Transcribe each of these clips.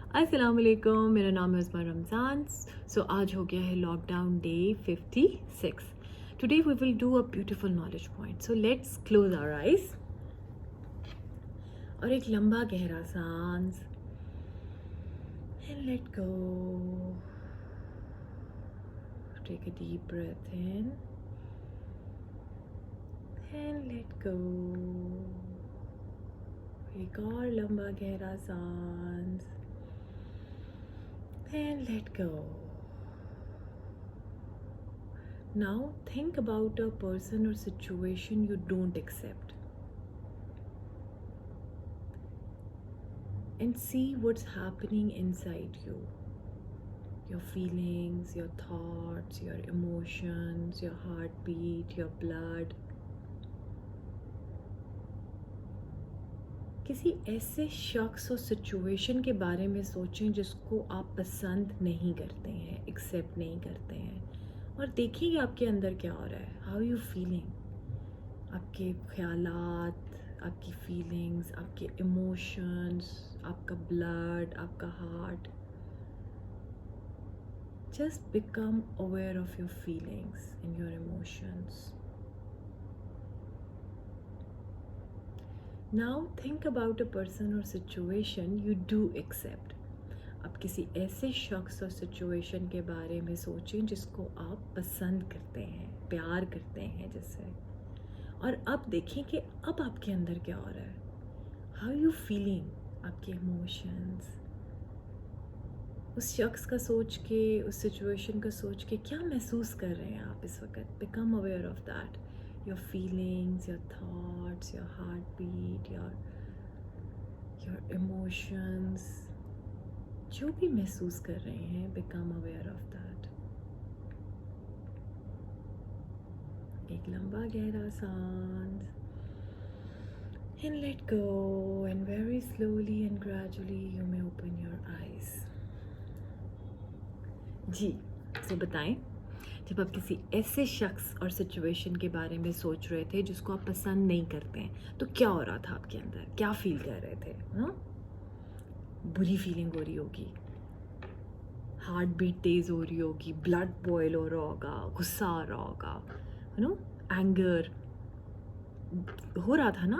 अस्सलाम वालेकुम, मेरा नाम है उस्मा रमज़ान। सो आज हो गया है lockdown day 56। Today we will do a beautiful knowledge point. So let's close our eyes और एक लंबा गहरा सांस and let go. Take a deep breath in and let go. एक और लंबा गहरा सांस and let go. Now think about a person or situation you don't accept and see what's happening inside you. Your feelings, your thoughts, your emotions, your heartbeat, your blood. किसी ऐसे शख्स और situation के बारे में सोचें जिसको आप पसंद नहीं करते हैं, एक्सेप्ट नहीं करते हैं, और देखिए आपके अंदर क्या हो रहा है। How you feeling? आपके ख्यालात, आपकी फीलिंग्स, आपके इमोशंस, आपका ब्लड, आपका heart. Just become aware of your feelings and your emotions. Now think about a person or situation you do accept. अब किसी ऐसे शख्स और सिचुएशन के बारे में सोचें जिसको आप पसंद करते हैं, प्यार करते हैं जिससे, और अब देखें कि अब आपके अंदर क्या हो रहा है। How you feeling? आपके इमोशंस, उस शख्स का सोच के, उस सिचुएशन का सोच के क्या महसूस कर रहे हैं आप इस वक्त। Become aware of that. Your feelings, your thoughts, your heartbeat, your emotions, जो भी महसूस कर रहे हैं, become aware of that. एक लंबा गहरा सांस and let go, and very slowly and gradually you may open your eyes. जी, तो बताएं, जब आप किसी ऐसे शख्स और सिचुएशन के बारे में सोच रहे थे जिसको आप पसंद नहीं करते हैं, तो क्या हो रहा था आपके अंदर? क्या फील कर रहे थे? हाँ, बुरी फीलिंग हो रही होगी, हार्ट बीट तेज हो रही होगी, ब्लड बॉयल हो रहा होगा, गुस्सा आ रहा होगा, एंगर हो रहा था ना।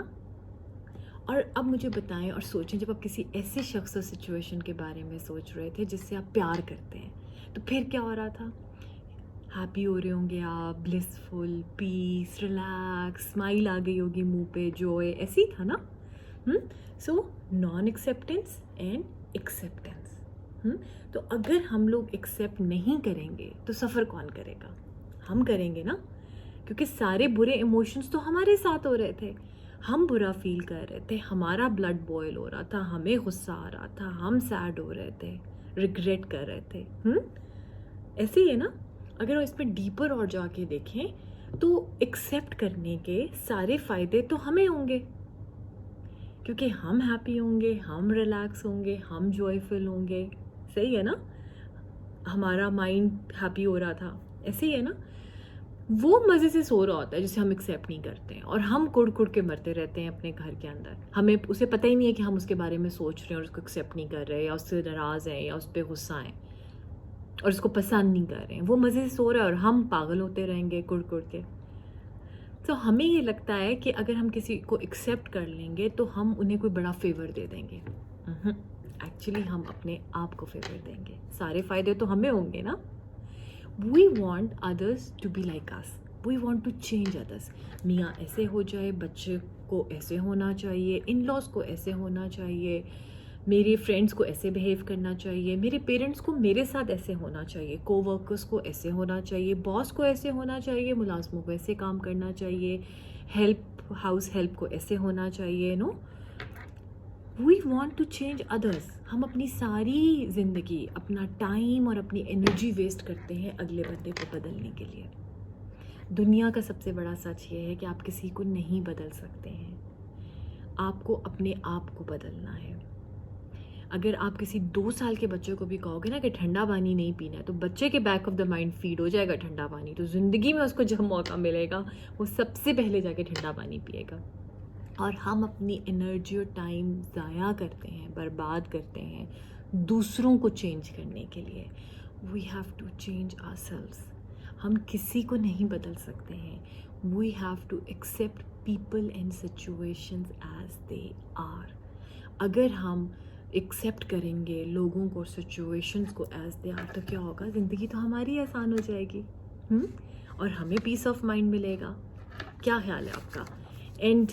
और अब मुझे बताएं और सोचें, जब आप किसी ऐसे शख्स और सिचुएशन के बारे में सोच रहे थे जिससे आप प्यार करते हैं, तो फिर क्या हो रहा था? हैप्पी हो रहे होंगे आप, ब्लिसफुल, पीस, रिलैक्स, स्माइल आ गई होगी मुंह पे, जॉय, ऐसी था ना। So non acceptance and acceptance. तो अगर हम लोग एक्सेप्ट नहीं करेंगे तो सफ़र कौन करेगा? हम करेंगे ना, क्योंकि सारे बुरे इमोशंस तो हमारे साथ हो रहे थे। हम बुरा फील कर रहे थे, हमारा ब्लड बॉयल हो रहा था, हमें गुस्सा आ रहा था, हम सैड हो रहे थे, रिग्रेट कर रहे थे। ऐसे ही है ना। अगर हम इसमें डीपर और जाके देखें तो एक्सेप्ट करने के सारे फ़ायदे तो हमें होंगे, क्योंकि हम हैप्पी होंगे, हम रिलैक्स होंगे, हम जॉयफुल होंगे। सही है ना। हमारा माइंड हैप्पी हो रहा था, ऐसे ही है ना। वो मज़े से सो रहा होता है जिसे हम एक्सेप्ट नहीं करते हैं, और हम कुड़ कुड़ के मरते रहते हैं अपने घर के अंदर। हमें उसे पता ही नहीं है कि हम उसके बारे में सोच रहे हैं और उसको एक्सेप्ट नहीं कर रहे, या उससे नाराज़ हैं, या उस पर गुस्सा हैं और उसको पसंद नहीं कर रहे हैं। वो मज़े से सो रहा है और हम पागल होते रहेंगे कुड़ कुड़ के। तो हमें ये लगता है कि अगर हम किसी को एक्सेप्ट कर लेंगे तो हम उन्हें कोई बड़ा फेवर दे देंगे। एक्चुअली हम अपने आप को फेवर देंगे, सारे फ़ायदे तो हमें होंगे ना। We want others to be like us, we want to change others. मियाँ ऐसे हो जाए, बच्चे को ऐसे होना चाहिए, इन लॉज को ऐसे होना चाहिए, मेरे फ्रेंड्स को ऐसे बिहेव करना चाहिए, मेरे पेरेंट्स को मेरे साथ ऐसे होना चाहिए, कोवर्कर्स को ऐसे होना चाहिए, बॉस को ऐसे होना चाहिए, मुलाजमों को ऐसे काम करना चाहिए, हाउस हेल्प को ऐसे होना चाहिए। No, we want to change others. हम अपनी सारी ज़िंदगी, अपना टाइम और अपनी एनर्जी वेस्ट करते हैं अगले बंदे को बदलने के लिए। दुनिया का सबसे बड़ा सच ये है कि आप किसी को नहीं बदल सकते हैं, आपको अपने आप को बदलना है। अगर आप किसी 2 साल के बच्चे को भी कहोगे ना कि ठंडा पानी नहीं पीना है, तो बच्चे के back of the mind feed हो जाएगा ठंडा पानी। तो ज़िंदगी में उसको जब मौका मिलेगा वो सबसे पहले जाके ठंडा पानी पिएगा। और हम अपनी एनर्जी और टाइम ज़ाया करते हैं, बर्बाद करते हैं दूसरों को चेंज करने के लिए। We have to change ourselves. हम किसी को नहीं बदल सकते हैं। We have to accept people and situations as they are. अगर हम एक्सेप्ट करेंगे लोगों को, सिचुएशंस को एज दे आर, तो क्या होगा, ज़िंदगी तो हमारी आसान हो जाएगी। और हमें पीस ऑफ माइंड मिलेगा। क्या ख्याल है आपका? And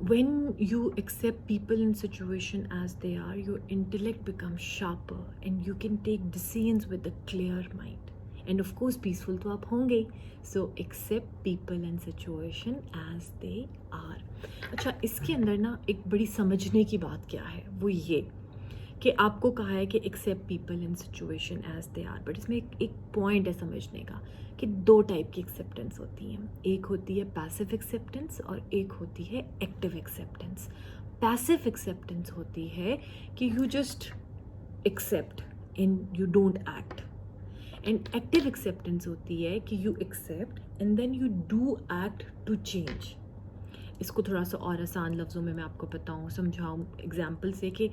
when you accept people in situation as they are, your intellect becomes sharper and you can take decisions with a clear mind, and of course peaceful तो आप होंगे ही. So accept people and situation as they are. अच्छा, इसके अंदर ना एक बड़ी समझने की बात क्या है, वो ये कि आपको कहा है कि accept people in situation as they are, but इसमें एक पॉइंट है समझने का कि दो टाइप की एक्सेप्टेंस होती हैं. एक होती है पैसिव एक्सेप्टेंस और एक होती है एक्टिव एक्सेप्टेंस. पैसिव एक्सेप्टेंस होती है कि you just accept and you don't act, and active acceptance होती है कि you accept and then you do act to change. इसको थोड़ा सा और आसान लफ्ज़ों में मैं आपको बताऊँ, समझाऊँ एग्जाम्पल से कि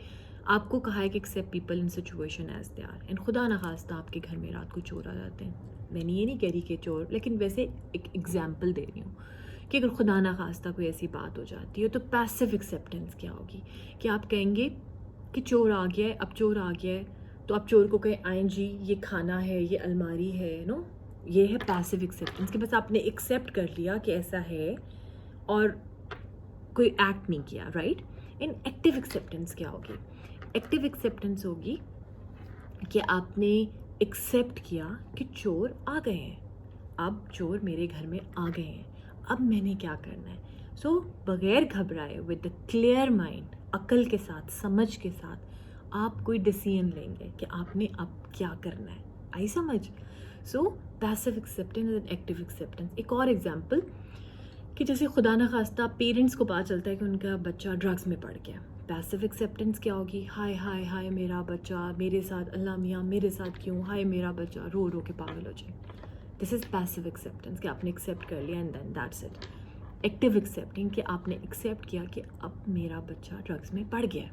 आपको कहा है कि accept people in situation as they are, and खुदा न खास्ता आपके घर में रात को चोर आ जाते हैं. मैंने ये नहीं कह रही कि चोर, लेकिन वैसे एक एग्जाम्पल दे रही हूँ कि अगर खुदा न खास्ता कोई ऐसी बात हो जाती है तो पैसिव एक्सेप्टेंस क्या होगी कि आप कहेंगे कि चोर आ गया है, अब चोर आ गया है तो आप चोर को कहें आएँ जी, ये खाना है, ये अलमारी है, नो, ये है पैसिव एक्सेप्टेंस कि बस आपने एक्सेप्ट कर लिया कि ऐसा है और कोई एक्ट नहीं किया, राइट. एंड एक्टिव एक्सेप्टेंस क्या होगी? एक्टिव एक्सेप्टेंस होगी कि आपने एक्सेप्ट किया कि चोर आ गए हैं, अब चोर मेरे घर में आ गए हैं, अब मैंने क्या करना है. सो बगैर घबराए, विद द क्लियर माइंड, अकल के साथ, समझ के साथ आप कोई डिसीजन लेंगे कि आपने अब क्या करना है. आई समझ? So passive acceptance and active acceptance. एक और एग्जाम्पल कि जैसे खुदा न खास्ता पेरेंट्स को पता चलता है कि उनका बच्चा ड्रग्स में पड़ गया. पैसिव एक्सेप्टेंस क्या होगी? हाय हाय हाय मेरा बच्चा, मेरे साथ, अल्लाह मियाँ मेरे साथ क्यों, हाय मेरा बच्चा, रो रो के पागल हो जाए. दिस इज़ पैसिव एक्सेप्टेंस कि आपने एक्सेप्ट कर लिया and then that's it. Active accepting कि आपने एक्सेप्ट किया कि अब मेरा बच्चा ड्रग्स में पड़ गया है,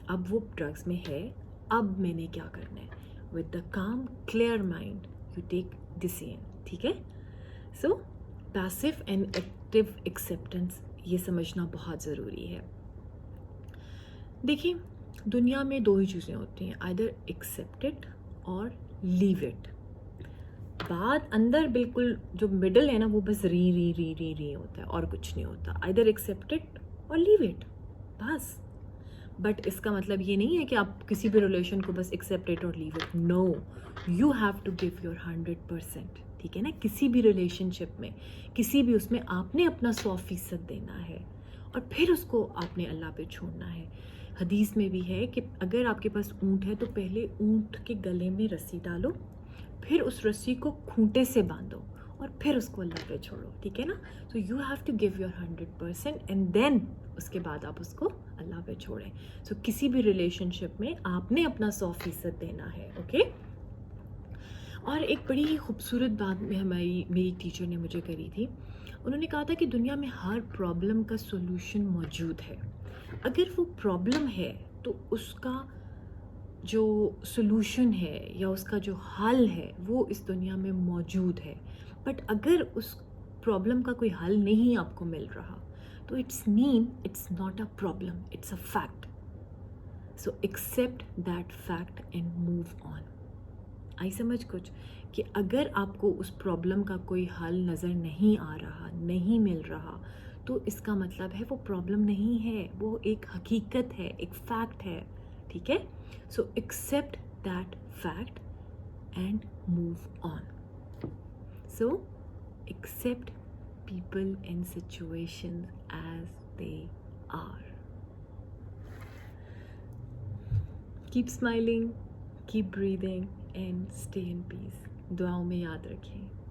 अब वो ड्रग्स में है, अब मैंने क्या करना है. With the calm clear mind you take decision. ठीक है. So passive and active acceptance ये समझना बहुत ज़रूरी है. देखिए, दुनिया में दो ही चीज़ें होती हैं, आइदर एक्सेप्ट इट और लीव इट. बात अंदर बिल्कुल जो मिडल है ना, वो बस री री री री री होता है और कुछ नहीं होता. आइदर एक्सेप्ट इट और लीव इट, बस. बट इसका मतलब ये नहीं है कि आप किसी भी रिलेशन को बस एक्सेप्ट इट और leave it. No, you have to give your 100%. ठीक है ना. किसी भी रिलेशनशिप में, किसी भी उसमें आपने अपना 100% देना है और फिर उसको आपने अल्लाह पे छोड़ना है. हदीस में भी है कि अगर आपके पास ऊँट है तो पहले ऊँट के गले में रस्सी डालो, फिर उस रस्सी को खूंटे से बांधो और फिर उसको अल्लाह पे छोड़ो. ठीक है ना. So you have to give your 100% and then उसके बाद आप उसको अल्लाह पे छोड़ें. सो किसी भी रिलेशनशिप में आपने अपना 100% देना है. ओके. और एक बड़ी ही खूबसूरत बात में मेरी टीचर ने मुझे करी थी. उन्होंने कहा था कि दुनिया में हर प्रॉब्लम का सोल्यूशन मौजूद है. अगर वो प्रॉब्लम है तो उसका जो सोल्यूशन है या उसका जो हल है वो इस दुनिया में मौजूद है. बट अगर उस प्रॉब्लम का कोई हल नहीं आपको मिल रहा तो it's not a problem, it's a fact. So accept that fact and move on. आई समझ कुछ कि अगर आपको उस प्रॉब्लम का कोई हल नज़र नहीं आ रहा, नहीं मिल रहा, तो इसका मतलब है वो प्रॉब्लम नहीं है, वो एक हकीकत है, एक फैक्ट है. ठीक है. So accept that fact and move on. So accept people and situations as they are. Keep smiling, keep breathing and stay in peace. दुआओं में याद रखें.